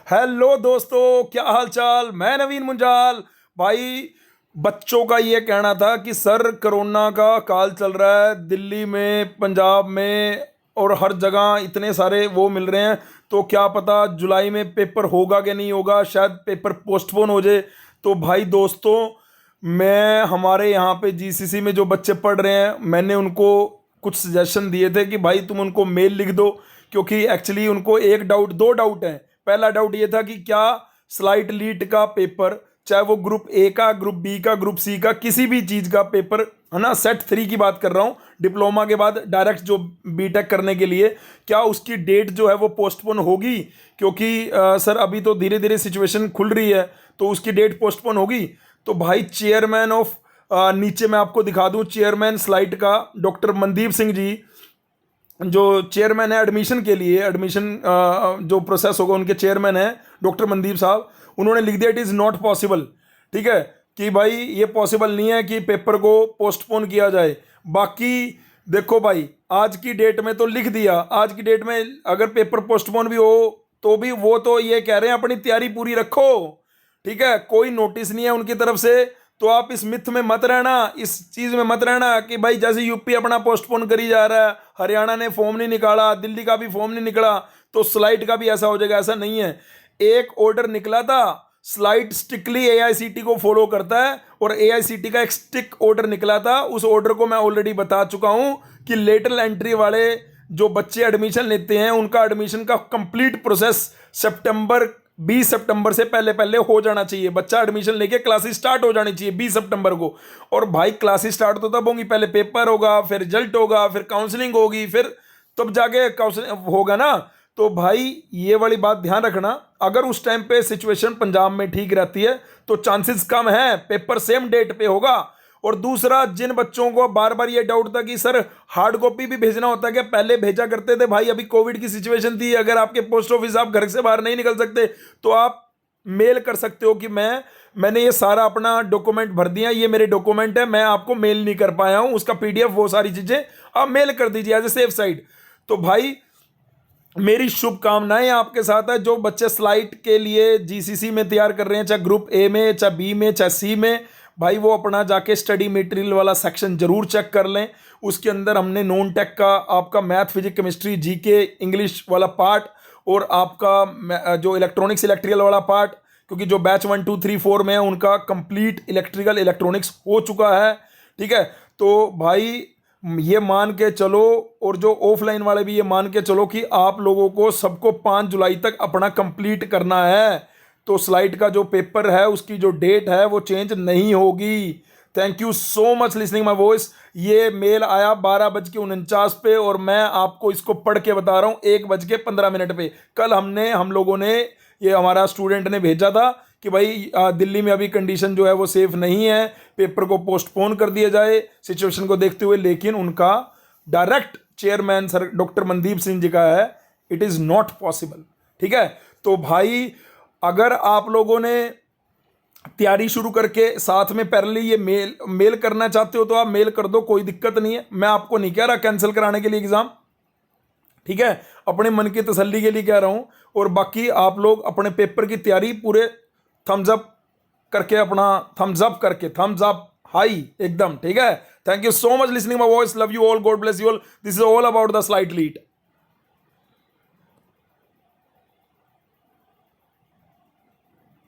Hello दोस्तों, क्या हाल चाल। मैं नवीन मुंजाल। भाई, बच्चों का ये कहना था कि सर कोरोना का काल चल रहा है दिल्ली में, पंजाब में और हर जगह इतने सारे वो मिल रहे हैं, तो क्या पता जुलाई में पेपर होगा कि नहीं होगा, शायद पेपर पोस्टपोन हो जाए। तो भाई दोस्तों, मैं हमारे यहाँ पे जीसीसी में जो बच्चे पढ़ रहे हैं, मैंने उनको कुछ सजेशन दिए थे कि भाई तुम उनको मेल लिख दो, क्योंकि एक्चुअली उनको एक डाउट, दो डाउट हैं। पहला डाउट ये था कि क्या स्लाइट लीट का पेपर, चाहे वो ग्रुप ए का, ग्रुप बी का, ग्रुप सी का, किसी भी चीज़ का पेपर है ना, सेट 3 की बात कर रहा हूँ, डिप्लोमा के बाद डायरेक्ट जो बीटेक करने के लिए, क्या उसकी डेट जो है वो पोस्टपोन होगी? क्योंकि सर अभी तो धीरे धीरे सिचुएशन खुल रही है, तो उसकी डेट पोस्टपोन होगी। तो भाई चेयरमैन ऑफ, नीचे मैं आपको दिखा दूं, चेयरमैन स्लाइट का डॉक्टर मनदीप सिंह जी, जो चेयरमैन है एडमिशन के लिए, एडमिशन जो प्रोसेस होगा उनके चेयरमैन है डॉक्टर मनदीप साहब, उन्होंने लिख दिया इट इज़ नॉट पॉसिबल। ठीक है कि भाई ये पॉसिबल नहीं है कि पेपर को पोस्टपोन किया जाए। बाकी देखो भाई, आज की डेट में तो लिख दिया, आज की डेट में अगर पेपर पोस्टपोन भी हो तो भी वो तो ये कह रहे हैं अपनी तैयारी पूरी रखो। ठीक है, कोई नोटिस नहीं है उनकी तरफ से। तो आप इस मिथ में मत रहना, इस चीज में मत रहना कि भाई जैसे यूपी अपना पोस्टपोन करी जा रहा है, हरियाणा ने फॉर्म नहीं निकाला, दिल्ली का भी फॉर्म नहीं निकला, तो स्लाइड का भी ऐसा हो जाएगा। ऐसा नहीं है। एक ऑर्डर निकला था, स्लाइड स्ट्रिक्टली एआईसीटी को फॉलो करता है, और एआईसीटी का एक स्टिक ऑर्डर निकला था। उस ऑर्डर को मैं ऑलरेडी बता चुका हूं कि लेटरल एंट्री वाले जो बच्चे एडमिशन लेते हैं, उनका एडमिशन का कंप्लीट प्रोसेस सितंबर 20 सितंबर से पहले पहले हो जाना चाहिए। बच्चा एडमिशन लेके क्लासेस स्टार्ट हो जानी चाहिए 20 सितंबर को। और भाई क्लासेस स्टार्ट तो तब होंगी, पहले पेपर होगा, फिर रिजल्ट होगा, फिर काउंसलिंग होगी, फिर तब जाके काउंसलिंग होगा ना। तो भाई ये वाली बात ध्यान रखना, अगर उस टाइम पे सिचुएशन पंजाब में ठीक रहती है तो चांसेस कम है पेपर सेम डेट पे होगा। और दूसरा, जिन बच्चों को बार बार ये डाउट था कि सर हार्ड कॉपी भी भेजना होता है क्या, पहले भेजा करते थे भाई, अभी कोविड की सिचुएशन थी, अगर आपके पोस्ट ऑफिस आप घर से बाहर नहीं निकल सकते तो आप मेल कर सकते हो कि मैंने ये सारा अपना डॉक्यूमेंट भर दिया, ये मेरे डॉक्यूमेंट है, मैं आपको मेल नहीं कर पाया हूं, उसका पीडीएफ, वो सारी चीजें आप मेल कर दीजिए एज ए सेफ साइड। तो भाई मेरी शुभकामनाएं आपके साथ है। जो बच्चे स्लाइड के लिए जीसीसी में तैयार कर रहे हैं, चाहे ग्रुप ए में, चाहे बी में, चाहे सी में, भाई वो अपना जाके स्टडी मटेरियल वाला सेक्शन जरूर चेक कर लें। उसके अंदर हमने नॉन टेक का आपका math, physics, chemistry, GK, English वाला पार्ट, और आपका जो इलेक्ट्रॉनिक्स इलेक्ट्रिकल वाला पार्ट, क्योंकि जो बैच 1 2 3 4 में है उनका कंप्लीट इलेक्ट्रिकल इलेक्ट्रॉनिक्स हो चुका है। ठीक है, तो भाई ये मान के चलो, और जो ऑफलाइन वाले भी ये मान के चलो कि आप लोगों को सबको 5 जुलाई तक अपना कंप्लीट करना है। तो स्लाइड का जो पेपर है उसकी जो डेट है वो चेंज नहीं होगी। Thank you so much listening my voice. ये मेल आया 12:49 पे, और मैं आपको इसको पढ़ के बता रहा हूँ 1:15 पे। कल हम लोगों ने, ये हमारा स्टूडेंट ने भेजा था कि भाई दिल्ली में अभी कंडीशन जो है वो सेफ नहीं है, पेपर को पोस्टपोन कर दिया जाए सिचुएशन को देखते हुए। लेकिन उनका direct chairman sir doctor Mandeep Singh ji का है, इट इज़ नॉट पॉसिबल। ठीक है, तो भाई अगर आप लोगों ने तैयारी शुरू करके साथ में पैरेलली ये मेल करना चाहते हो तो आप मेल कर दो, कोई दिक्कत नहीं है। मैं आपको नहीं कह रहा कैंसिल कराने के लिए एग्ज़ाम, ठीक है, अपने मन की तसल्ली के लिए कह रहा हूं। और बाकी आप लोग अपने पेपर की तैयारी पूरे थम्स अप करके, अपना थम्स अप करके, थम्स अप हाई एकदम। ठीक है, thank you so much listening my voice, love you all, God bless you all, this is all about the slight lead.